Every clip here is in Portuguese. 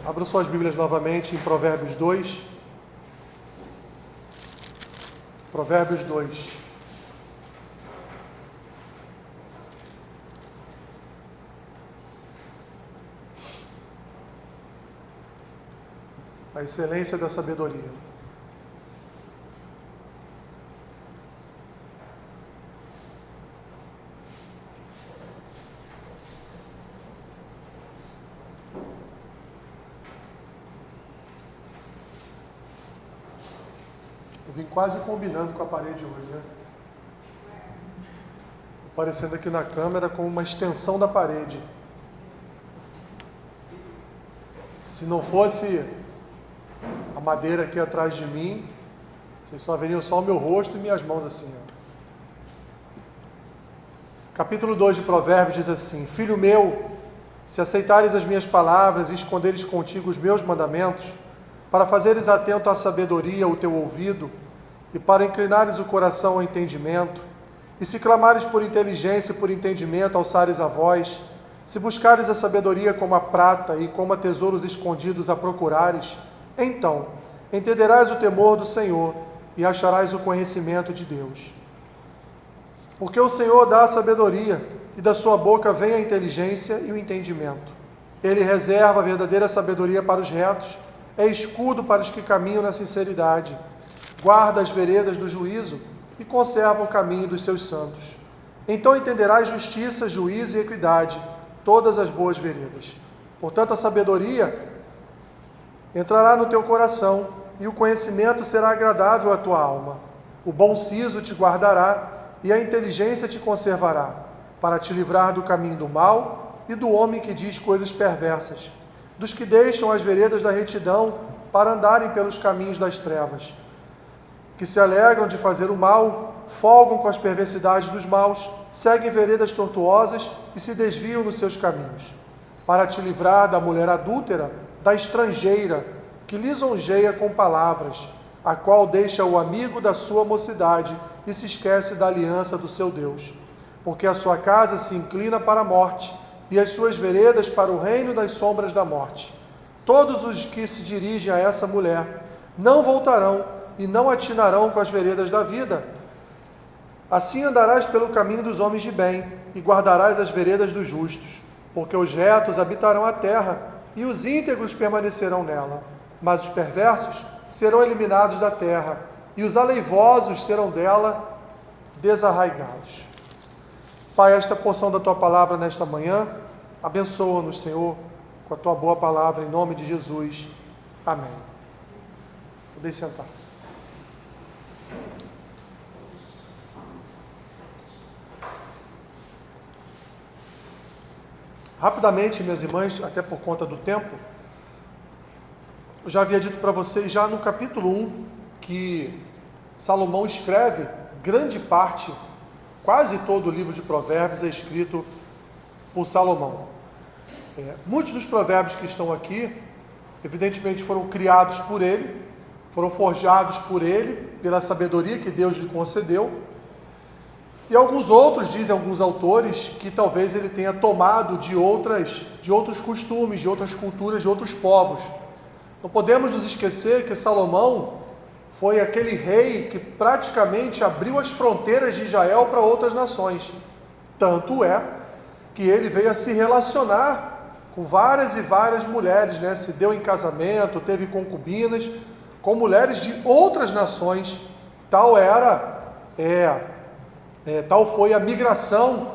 Abram suas Bíblias novamente em Provérbios 2. Provérbios 2. A excelência da sabedoria. Eu vim quase combinando com a parede hoje, né? Aparecendo aqui na câmera como uma extensão da parede. Se não fosse a madeira aqui atrás de mim, vocês só veriam só o meu rosto e minhas mãos assim, ó. Capítulo 2 de Provérbios diz assim: Filho meu, se aceitares as minhas palavras e esconderes contigo os meus mandamentos, para fazeres atento à sabedoria o teu ouvido, e para inclinares o coração ao entendimento, e se clamares por inteligência e por entendimento, alçares a voz, se buscares a sabedoria como a prata e como a tesouros escondidos a procurares, então entenderás o temor do Senhor e acharás o conhecimento de Deus. Porque o Senhor dá a sabedoria, e da sua boca vem a inteligência e o entendimento. Ele reserva a verdadeira sabedoria para os retos, é escudo para os que caminham na sinceridade, guarda as veredas do juízo e conserva o caminho dos seus santos. Então entenderás justiça, juízo e equidade, todas as boas veredas. Portanto, a sabedoria entrará no teu coração, e o conhecimento será agradável à tua alma. O bom siso te guardará, e a inteligência te conservará, para te livrar do caminho do mal e do homem que diz coisas perversas, dos que deixam as veredas da retidão para andarem pelos caminhos das trevas, que se alegram de fazer o mal, folgam com as perversidades dos maus, seguem veredas tortuosas e se desviam nos seus caminhos, para te livrar da mulher adúltera, da estrangeira, que lisonjeia com palavras, a qual deixa o amigo da sua mocidade e se esquece da aliança do seu Deus, porque a sua casa se inclina para a morte, e as suas veredas para o reino das sombras da morte. Todos os que se dirigem a essa mulher não voltarão e não atinarão com as veredas da vida. Assim andarás pelo caminho dos homens de bem, e guardarás as veredas dos justos, porque os retos habitarão a terra, e os íntegros permanecerão nela, mas os perversos serão eliminados da terra, e os aleivosos serão dela desarraigados. Pai, esta porção da Tua palavra nesta manhã, abençoa-nos, Senhor, com a Tua boa palavra, em nome de Jesus. Amém. Podem sentar. Rapidamente, minhas irmãs, até por conta do tempo, eu já havia dito para vocês, já no capítulo 1, que Salomão escreve grande parte, quase todo o livro de Provérbios é escrito por Salomão. Muitos dos provérbios que estão aqui, evidentemente foram criados por ele, foram forjados por ele, pela sabedoria que Deus lhe concedeu, e alguns outros, dizem alguns autores, que talvez ele tenha tomado de outros costumes, de outras culturas, de outros povos. Não podemos nos esquecer que Salomão foi aquele rei que praticamente abriu as fronteiras de Israel para outras nações. Tanto é que ele veio a se relacionar com várias e várias mulheres, né? Se deu em casamento, teve concubinas, com mulheres de outras nações. Tal foi a migração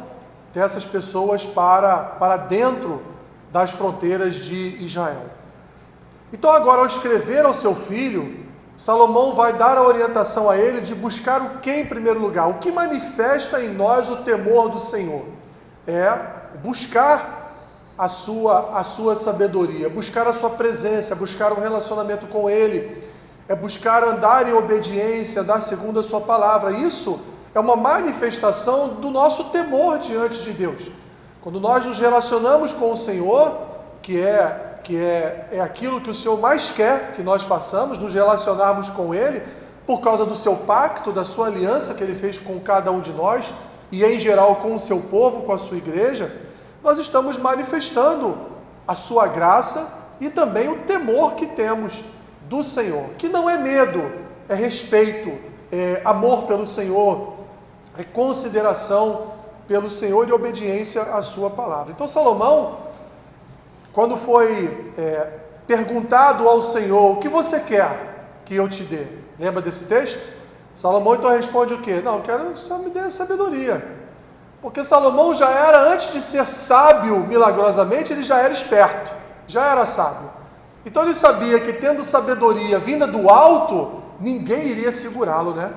dessas pessoas para dentro das fronteiras de Israel. Então agora, ao escrever ao seu filho, Salomão vai dar a orientação a ele de buscar o que em primeiro lugar? O que manifesta em nós o temor do Senhor? É buscar a sua sabedoria, buscar a sua presença, buscar um relacionamento com Ele, é buscar andar em obediência, andar segundo a sua palavra. Isso é uma manifestação do nosso temor diante de Deus. Quando nós nos relacionamos com o Senhor, que é aquilo que o Senhor mais quer que nós façamos, nos relacionarmos com Ele, por causa do seu pacto, da sua aliança que Ele fez com cada um de nós, e em geral com o seu povo, com a sua igreja, nós estamos manifestando a sua graça e também o temor que temos do Senhor, que não é medo, é respeito, é amor pelo Senhor, é consideração pelo Senhor e obediência à sua palavra. Então Salomão, quando foi perguntado ao Senhor, o que você quer que eu te dê? Lembra desse texto? Salomão então responde o quê? Não, eu quero que o Senhor me dê sabedoria. Porque Salomão já era, antes de ser sábio milagrosamente, ele já era esperto, já era sábio. Então ele sabia que tendo sabedoria vinda do alto, ninguém iria segurá-lo, né?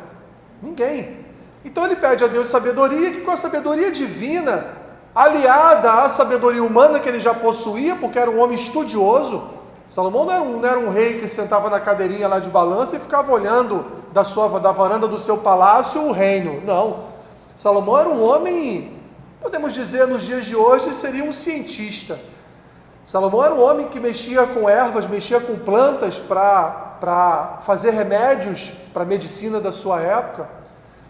Ninguém. Então ele pede a Deus sabedoria, que com a sabedoria divina, aliada à sabedoria humana que ele já possuía, porque era um homem estudioso. Salomão não era um rei que sentava na cadeirinha lá de balança e ficava olhando da varanda do seu palácio o reino. Não. Salomão era um homem, podemos dizer nos dias de hoje, seria um cientista. Salomão era um homem que mexia com ervas, mexia com plantas para fazer remédios para a medicina da sua época.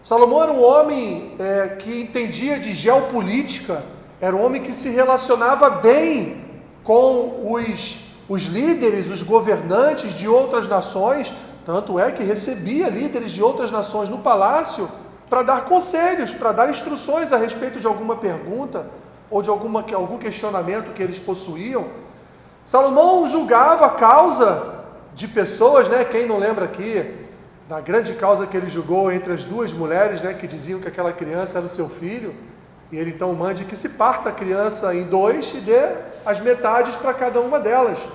Salomão era um homem que entendia de geopolítica, era um homem que se relacionava bem com os líderes, os governantes de outras nações, tanto é que recebia líderes de outras nações no palácio para dar conselhos, para dar instruções a respeito de alguma pergunta ou de algum questionamento que eles possuíam. Salomão julgava a causa de pessoas, né? Quem não lembra aqui da grande causa que ele julgou entre as duas mulheres, né? Que diziam que aquela criança era o seu filho, e ele então mande que se parta a criança em dois e dê as metades para cada uma delas.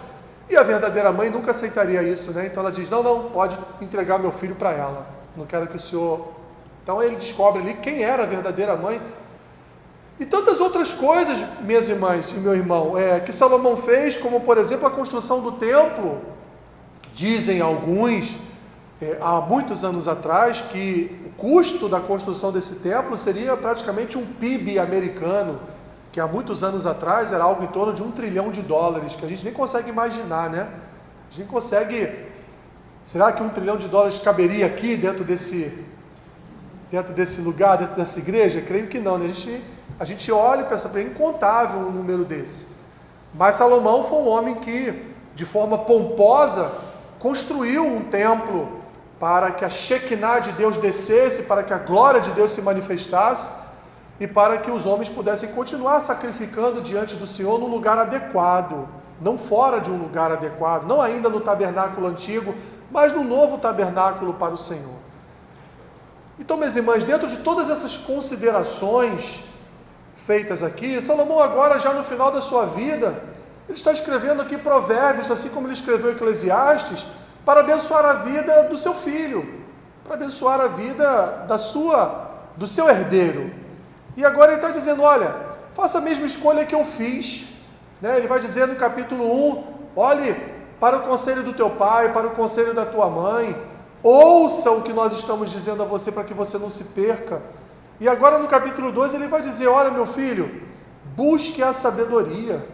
E a verdadeira mãe nunca aceitaria isso, né? Então ela diz, não, pode entregar meu filho para ela, não quero que o senhor... Então ele descobre ali quem era a verdadeira mãe. E tantas outras coisas, minhas irmãs e meu irmão, que Salomão fez, como por exemplo a construção do templo. Dizem alguns, há muitos anos atrás, que o custo da construção desse templo seria praticamente um PIB americano, que há muitos anos atrás era algo em torno de $1 trilhão, que a gente nem consegue imaginar, né? A gente nem consegue... Será que $1 trilhão caberia aqui dentro desse lugar, dentro dessa igreja? Creio que não, né? A gente olha e pensa, é incontável um número desse. Mas Salomão foi um homem que, de forma pomposa, construiu um templo para que a Shekinah de Deus descesse, para que a glória de Deus se manifestasse e para que os homens pudessem continuar sacrificando diante do Senhor num lugar adequado, não fora de um lugar adequado, não ainda no tabernáculo antigo, mas no novo tabernáculo para o Senhor. Então, minhas irmãs, dentro de todas essas considerações feitas aqui, Salomão agora, já no final da sua vida, ele está escrevendo aqui Provérbios, assim como ele escreveu Eclesiastes, para abençoar a vida do seu filho, para abençoar a vida do seu herdeiro. E agora ele está dizendo, olha, faça a mesma escolha que eu fiz, né? Ele vai dizer no capítulo 1, olhe para o conselho do teu pai, para o conselho da tua mãe, ouça o que nós estamos dizendo a você para que você não se perca. E agora no capítulo 2 ele vai dizer, olha meu filho, busque a sabedoria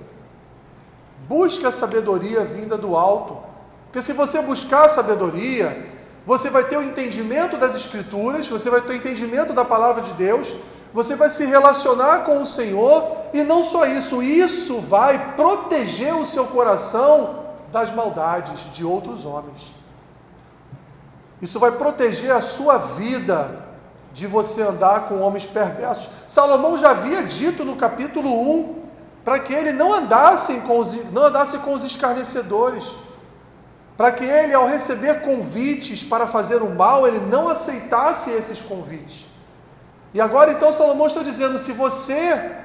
vinda do alto, porque se você buscar a sabedoria, você vai ter o entendimento das Escrituras, você vai ter o entendimento da palavra de Deus, você vai se relacionar com o Senhor, e não só isso, isso vai proteger o seu coração das maldades de outros homens. Isso vai proteger a sua vida de você andar com homens perversos. Salomão já havia dito no capítulo 1, para que ele não andasse com os escarnecedores, para que ele, ao receber convites para fazer o mal, ele não aceitasse esses convites. E agora então Salomão está dizendo, se você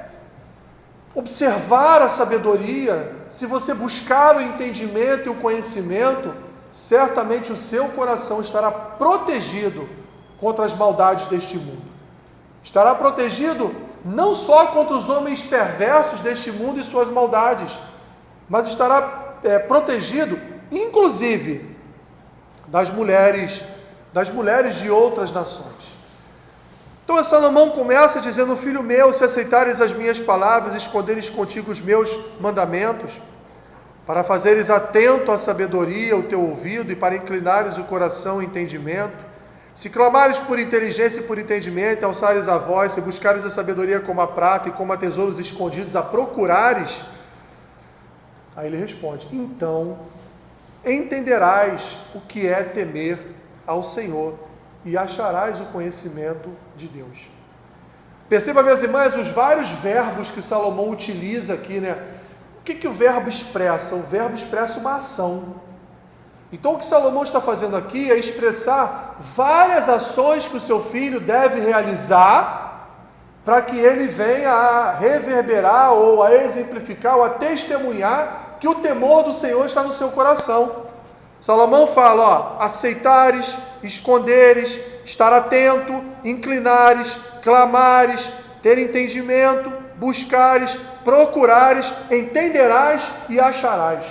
observar a sabedoria, se você buscar o entendimento e o conhecimento, certamente o seu coração estará protegido contra as maldades deste mundo. Estará protegido não só contra os homens perversos deste mundo e suas maldades, mas estará protegido, inclusive, das mulheres de outras nações. Então Salomão começa dizendo, filho meu, se aceitares as minhas palavras, esconderes contigo os meus mandamentos, para fazeres atento à sabedoria o teu ouvido e para inclinares o coração ao entendimento, se clamares por inteligência e por entendimento, alçares a voz, se buscares a sabedoria como a prata e como a tesouros escondidos a procurares, Aí ele responde: então entenderás o que é temer ao Senhor e acharás o conhecimento de Deus. Perceba, minhas irmãs, os vários verbos que Salomão utiliza aqui, né? O que o verbo expressa? O verbo expressa uma ação. Então o que Salomão está fazendo aqui é expressar várias ações que o seu filho deve realizar para que ele venha a reverberar ou a exemplificar ou a testemunhar que o temor do Senhor está no seu coração. Salomão fala, aceitares, esconderes, estar atento, inclinares, clamares, ter entendimento, buscares, procurares, entenderás e acharás.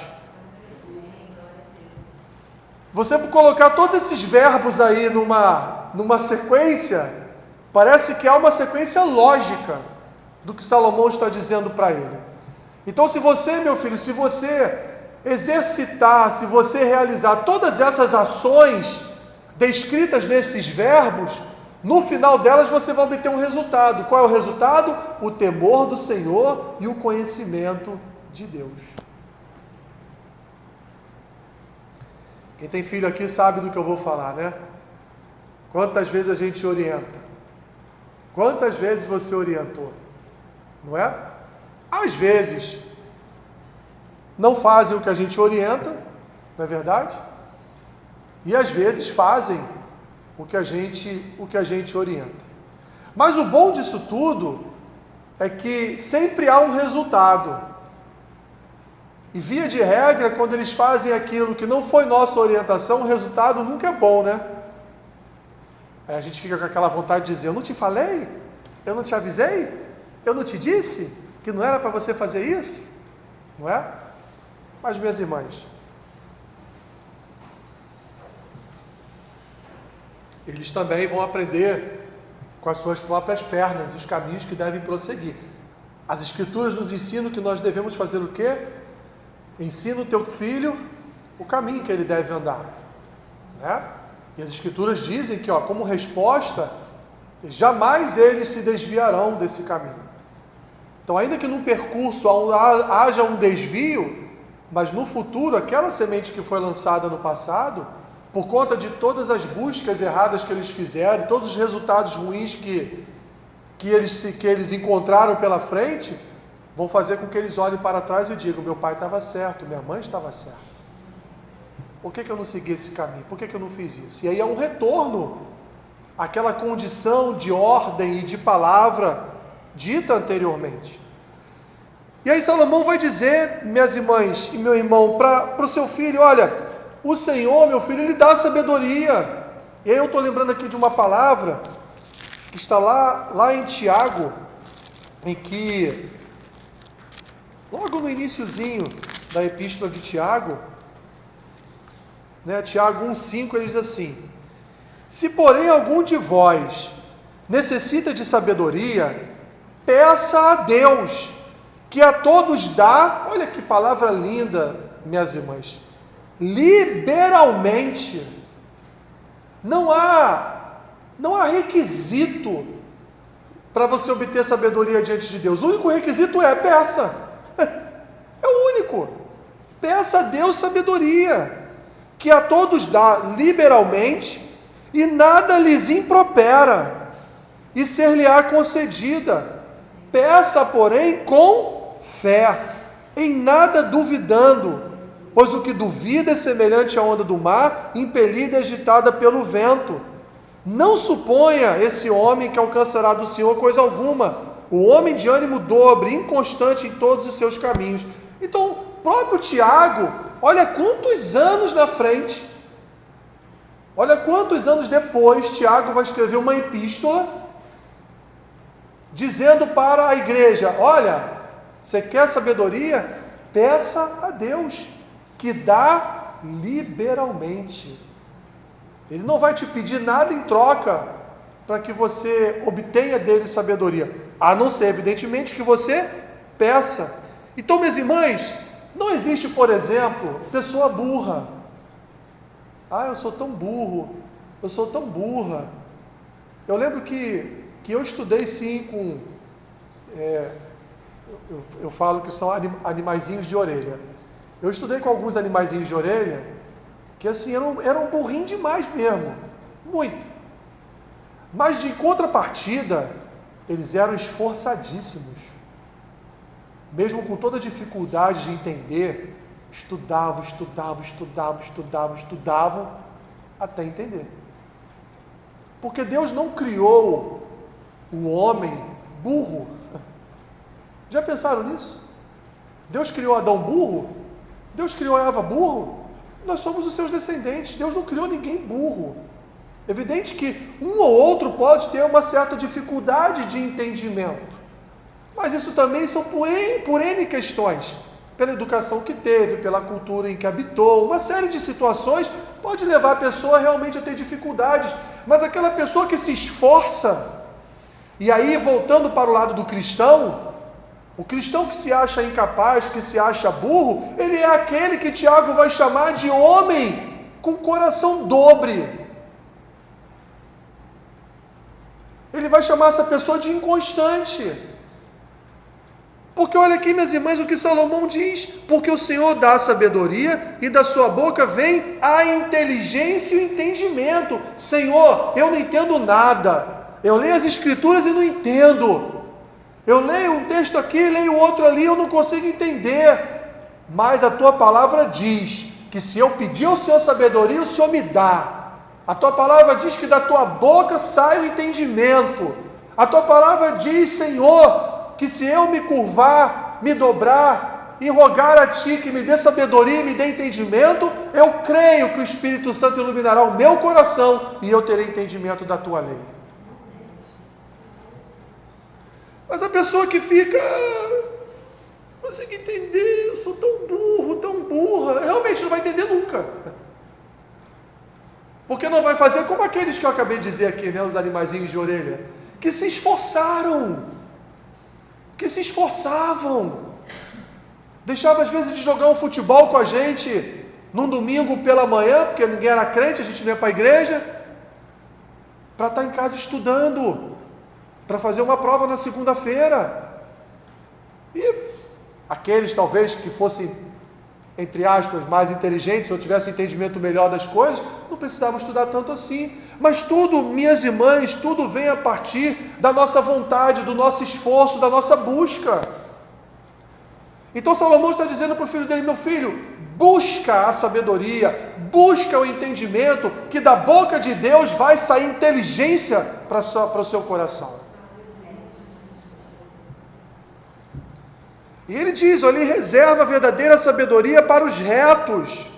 Você colocar todos esses verbos aí numa sequência, parece que há uma sequência lógica do que Salomão está dizendo para ele. Então, se você, meu filho, se você exercitar, se você realizar todas essas ações descritas nesses verbos, no final delas você vai obter um resultado. Qual é o resultado? O temor do Senhor e o conhecimento de Deus. Quem tem filho aqui sabe do que eu vou falar, né? Quantas vezes a gente orienta? Quantas vezes você orientou? Não é? Às vezes não fazem o que a gente orienta, não é verdade? E às vezes fazem o que a gente orienta. Mas o bom disso tudo é que sempre há um resultado. E via de regra, quando eles fazem aquilo que não foi nossa orientação, o resultado nunca é bom, né? Aí a gente fica com aquela vontade de dizer: eu não te falei? Eu não te avisei? Eu não te disse que não era para você fazer isso? Não é? Mas, minhas irmãs, eles também vão aprender com as suas próprias pernas os caminhos que devem prosseguir. As Escrituras nos ensinam que nós devemos fazer o quê? Ensina o teu filho o caminho que ele deve andar, né? E as Escrituras dizem que, como resposta, jamais eles se desviarão desse caminho. Então, ainda que num percurso haja um desvio, mas no futuro, aquela semente que foi lançada no passado, por conta de todas as buscas erradas que eles fizeram, todos os resultados ruins que eles encontraram pela frente, vão fazer com que eles olhem para trás e digam: meu pai estava certo, minha mãe estava certa. Por que eu não segui esse caminho? Por que eu não fiz isso? E aí é um retorno àquela condição de ordem e de palavra dita anteriormente. E aí Salomão vai dizer, minhas irmãs e meu irmão, para o seu filho: olha, o Senhor, meu filho, Ele dá sabedoria. E aí eu estou lembrando aqui de uma palavra que está lá em Tiago, em que, logo no iniciozinho da epístola de Tiago, né, Tiago 1,5, ele diz assim: se porém algum de vós necessita de sabedoria, peça a Deus, que a todos dá, olha que palavra linda, minhas irmãs, liberalmente. Não há requisito para você obter sabedoria diante de Deus. O único requisito é: peça. É o único. Peça a Deus sabedoria, que a todos dá liberalmente, e nada lhes impropera, e ser-lhe-á concedida. Peça, porém, com fé, em nada duvidando, pois o que duvida é semelhante à onda do mar, impelida e agitada pelo vento. Não suponha esse homem que alcançará do Senhor coisa alguma. O homem de ânimo dobre, inconstante em todos os seus caminhos. Então, próprio Tiago, olha quantos anos na frente, olha quantos anos depois, Tiago vai escrever uma epístola dizendo para a igreja: olha, você quer sabedoria? Peça a Deus, que dá liberalmente. Ele não vai te pedir nada em troca para que você obtenha dele sabedoria, a não ser, evidentemente, que você peça. Então, minhas irmãs, não existe, por exemplo, pessoa burra. Eu sou tão burro, eu sou tão burra. Eu lembro que eu estudei sim com... eu falo que são animaizinhos de orelha. Eu estudei com alguns animaizinhos de orelha, que assim, eram burrinhos demais mesmo, muito. Mas de contrapartida, eles eram esforçadíssimos. Mesmo com toda a dificuldade de entender, estudavam até entender. Porque Deus não criou o homem burro. Já pensaram nisso? Deus criou Adão burro? Deus criou Eva burro? Nós somos os seus descendentes. Deus não criou ninguém burro. Evidente que um ou outro pode ter uma certa dificuldade de entendimento. Mas isso também são por N questões. Pela educação que teve, pela cultura em que habitou, uma série de situações pode levar a pessoa realmente a ter dificuldades. Mas aquela pessoa que se esforça, e aí voltando para o lado do cristão, o cristão que se acha incapaz, que se acha burro, ele é aquele que Tiago vai chamar de homem com coração dobre. Ele vai chamar essa pessoa de inconstante. Porque olha aqui, minhas irmãs, o que Salomão diz: porque o Senhor dá a sabedoria e da sua boca vem a inteligência e o entendimento. Senhor, eu não entendo nada. Eu leio as escrituras e não entendo. Eu leio um texto aqui, leio outro ali, eu não consigo entender. Mas a tua palavra diz que se eu pedir ao Senhor sabedoria, o Senhor me dá. A tua palavra diz que da tua boca sai o entendimento. A tua palavra diz, Senhor, que se eu me curvar, me dobrar e rogar a Ti que me dê sabedoria e me dê entendimento, eu creio que o Espírito Santo iluminará o meu coração e eu terei entendimento da Tua lei. Mas a pessoa que fica, não consigo entender, eu sou tão burro, tão burra, realmente não vai entender nunca. Porque não vai fazer como aqueles que eu acabei de dizer aqui, né, os animaizinhos de orelha, que se esforçavam, que se esforçavam, deixava às vezes de jogar um futebol com a gente num domingo pela manhã, porque ninguém era crente, a gente não ia para a igreja, para estar em casa estudando, para fazer uma prova na segunda-feira. E aqueles talvez que fossem, entre aspas, mais inteligentes, ou tivessem entendimento melhor das coisas, não precisavam estudar tanto assim. Mas tudo, minhas irmãs, tudo vem a partir da nossa vontade, do nosso esforço, da nossa busca. Então Salomão está dizendo para o filho dele: meu filho, busca a sabedoria, busca o entendimento, que da boca de Deus vai sair inteligência para o seu coração. E ele diz: ele reserva a verdadeira sabedoria para os retos,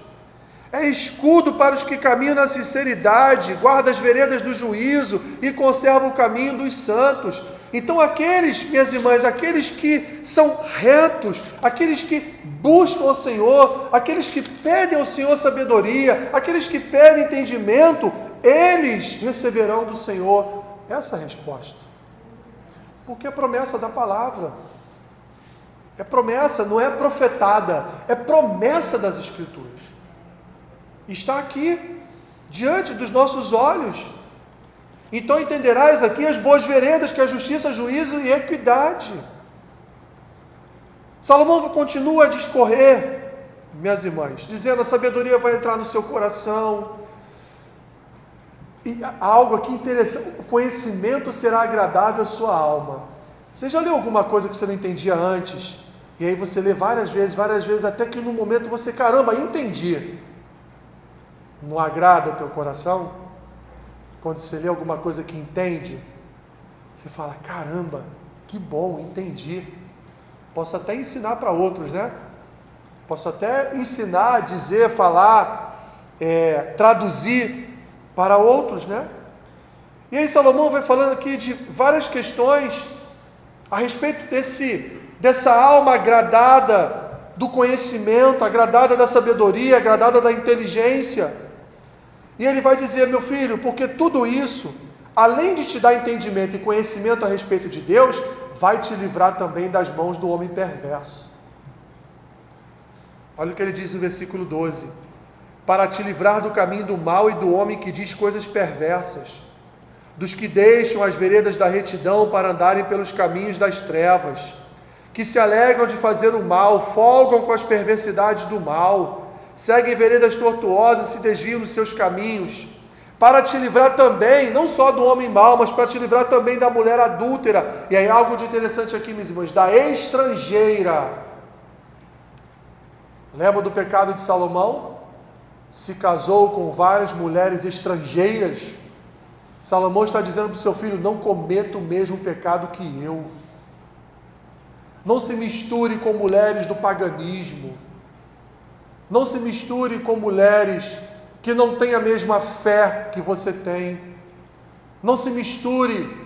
é escudo para os que caminham na sinceridade, guarda as veredas do juízo e conserva o caminho dos santos. Então aqueles, minhas irmãs, aqueles que são retos, aqueles que buscam o Senhor, aqueles que pedem ao Senhor sabedoria, aqueles que pedem entendimento, eles receberão do Senhor essa resposta. Porque é promessa da palavra. É promessa, não é profetada, é promessa das Escrituras. Está aqui, diante dos nossos olhos. Então entenderás aqui as boas veredas, que é a justiça, juízo e equidade. Salomão continua a discorrer, minhas irmãs, dizendo: a sabedoria vai entrar no seu coração. E algo aqui interessante: o conhecimento será agradável à sua alma. Você já leu alguma coisa que você não entendia antes? E aí você lê várias vezes, até que no momento você, caramba, entendi. Não agrada o teu coração? Quando você lê alguma coisa que entende, você fala: caramba, que bom, entendi. Posso até ensinar para outros, né? Posso até ensinar, dizer, falar, traduzir para outros, né? E aí Salomão vai falando aqui de várias questões a respeito dessa alma agradada do conhecimento, agradada da sabedoria, agradada da inteligência. E ele vai dizer: meu filho, porque tudo isso, além de te dar entendimento e conhecimento a respeito de Deus, vai te livrar também das mãos do homem perverso. Olha o que ele diz no versículo 12: para te livrar do caminho do mal e do homem que diz coisas perversas, dos que deixam as veredas da retidão para andarem pelos caminhos das trevas, que se alegram de fazer o mal, folgam com as perversidades do mal, seguem veredas tortuosas, se desviam dos seus caminhos, para te livrar também, não só do homem mau, mas para te livrar também da mulher adúltera. E aí algo de interessante aqui, meus irmãos, da estrangeira. Lembra do pecado de Salomão? Se casou com várias mulheres estrangeiras. Salomão está dizendo para o seu filho: não cometa o mesmo pecado que eu. Não se misture com mulheres do paganismo. Não se misture com mulheres que não têm a mesma fé que você tem. Não se misture,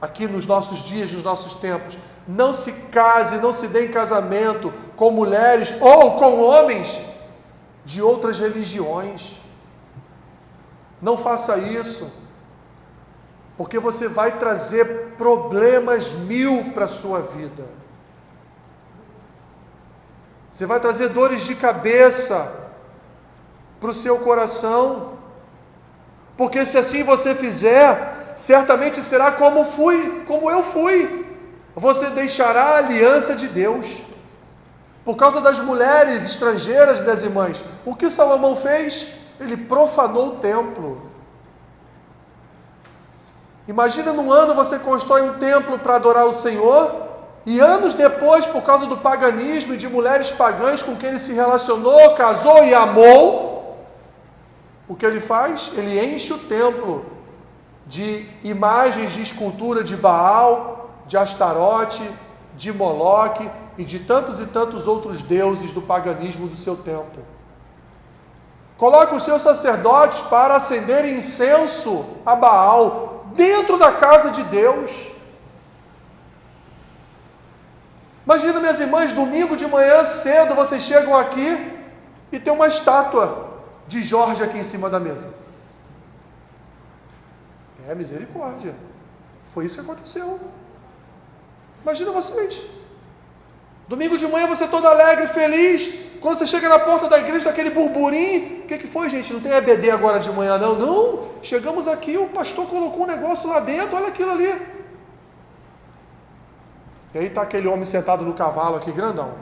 aqui nos nossos dias, nos nossos tempos, não se case, não se dê em casamento com mulheres ou com homens de outras religiões. Não faça isso, porque você vai trazer problemas 1000 para a sua vida. Você vai trazer dores de cabeça para o seu coração, porque se assim você fizer, certamente será como eu fui. Você deixará a aliança de Deus. Por causa das mulheres estrangeiras, minhas irmãs, o que Salomão fez? Ele profanou o templo. Imagina, num ano você constrói um templo para adorar o Senhor, e anos depois, por causa do paganismo e de mulheres pagãs com quem ele se relacionou, casou e amou, o que ele faz? Ele enche o templo de imagens de escultura de Baal, de Astarote, de Moloque e de tantos e tantos outros deuses do paganismo do seu tempo. Coloca os seus sacerdotes para acenderem incenso a Baal dentro da casa de Deus. Imagina, minhas irmãs, domingo de manhã cedo vocês chegam aqui e tem uma estátua de Jorge aqui em cima da mesa. É misericórdia. Foi isso que aconteceu. Imagina vocês. Domingo de manhã você todo alegre, feliz. Quando você chega na porta da igreja, aquele burburinho. O que foi, gente? Não tem EBD agora de manhã, não? Não. Chegamos aqui, o pastor colocou um negócio lá dentro. Olha aquilo ali. E aí está aquele homem sentado no cavalo aqui, grandão.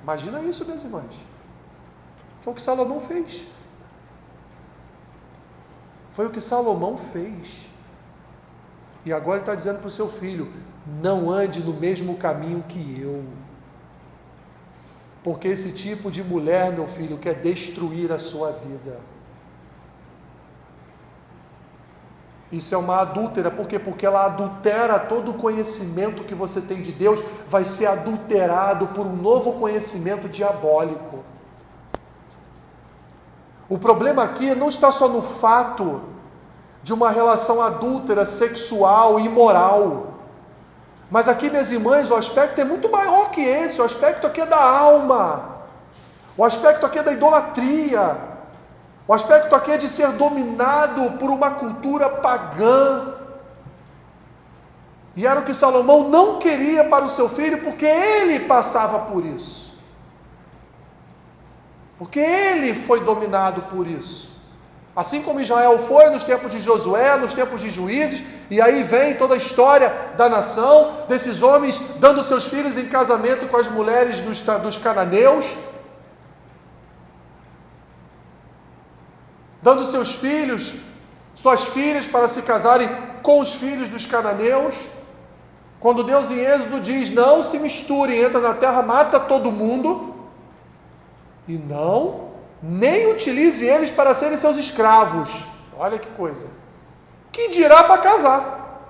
Imagina isso, minhas irmãs. Foi o que Salomão fez. Foi o que Salomão fez. E agora ele está dizendo para o seu filho: não ande no mesmo caminho que eu. Porque esse tipo de mulher, meu filho, quer destruir a sua vida. Isso é uma adúltera. Por quê? Porque ela adultera todo o conhecimento que você tem de Deus, vai ser adulterado por um novo conhecimento diabólico. O problema aqui não está só no fato de uma relação adúltera, sexual, imoral. Mas aqui, minhas irmãs, o aspecto é muito maior que esse. O aspecto aqui é da alma. O aspecto aqui é da idolatria. O aspecto aqui é de ser dominado por uma cultura pagã. E era o que Salomão não queria para o seu filho, porque ele passava por isso. Porque ele foi dominado por isso. Assim como Israel foi nos tempos de Josué, nos tempos de Juízes, e aí vem toda a história da nação, desses homens dando seus filhos em casamento com as mulheres dos cananeus, dando seus filhos, suas filhas para se casarem com os filhos dos cananeus, quando Deus em Êxodo diz: não se misturem, entra na terra, mata todo mundo, e não, nem utilize eles para serem seus escravos. Olha que coisa. Que dirá para casar?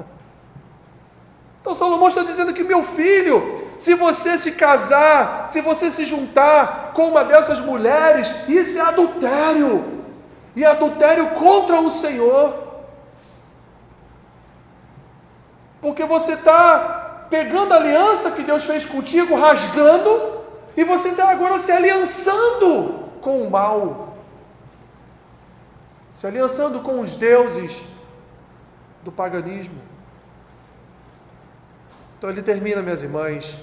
Então Salomão está dizendo que, meu filho, se você se casar, se você se juntar com uma dessas mulheres, isso é adultério. E adultério contra o Senhor. Porque você está pegando a aliança que Deus fez contigo, rasgando, e você está agora se aliançando com o mal, se aliançando com os deuses do paganismo. Então ele termina, minhas irmãs,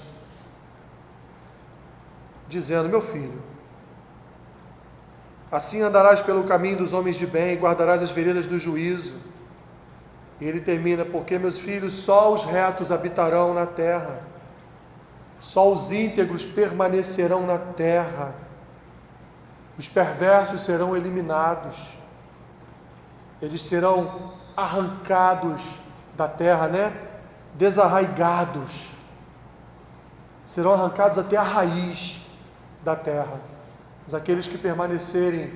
dizendo: meu filho, assim andarás pelo caminho dos homens de bem, guardarás as veredas do juízo, E ele termina: porque, meus filhos, só os retos habitarão na terra, só os íntegros permanecerão na terra, os perversos serão eliminados, eles serão arrancados da terra, desarraigados, serão arrancados até a raiz da terra. Mas aqueles que permanecerem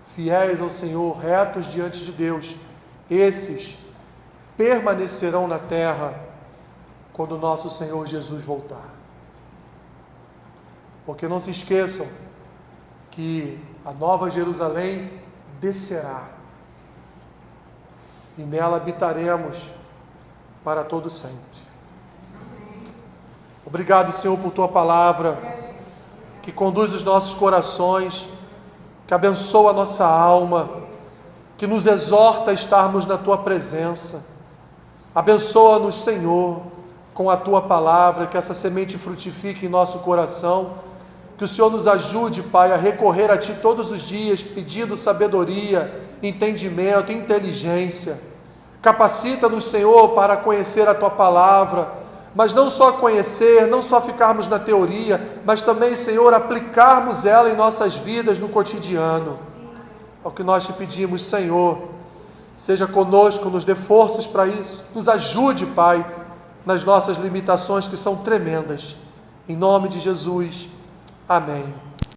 fiéis ao Senhor, retos diante de Deus, esses permanecerão na terra quando o nosso Senhor Jesus voltar. Porque não se esqueçam que a Nova Jerusalém descerá e nela habitaremos para todo sempre. Obrigado, Senhor, por Tua palavra, que conduz os nossos corações, que abençoa a nossa alma, que nos exorta a estarmos na Tua presença. Abençoa-nos, Senhor, com a Tua palavra, que essa semente frutifique em nosso coração, que o Senhor nos ajude, Pai, a recorrer a Ti todos os dias, pedindo sabedoria, entendimento, inteligência. Capacita-nos, Senhor, para conhecer a Tua palavra, mas não só conhecer, não só ficarmos na teoria, mas também, Senhor, aplicarmos ela em nossas vidas no cotidiano. É o que nós Te pedimos, Senhor. Seja conosco, nos dê forças para isso. Nos ajude, Pai, nas nossas limitações que são tremendas. Em nome de Jesus. Amém.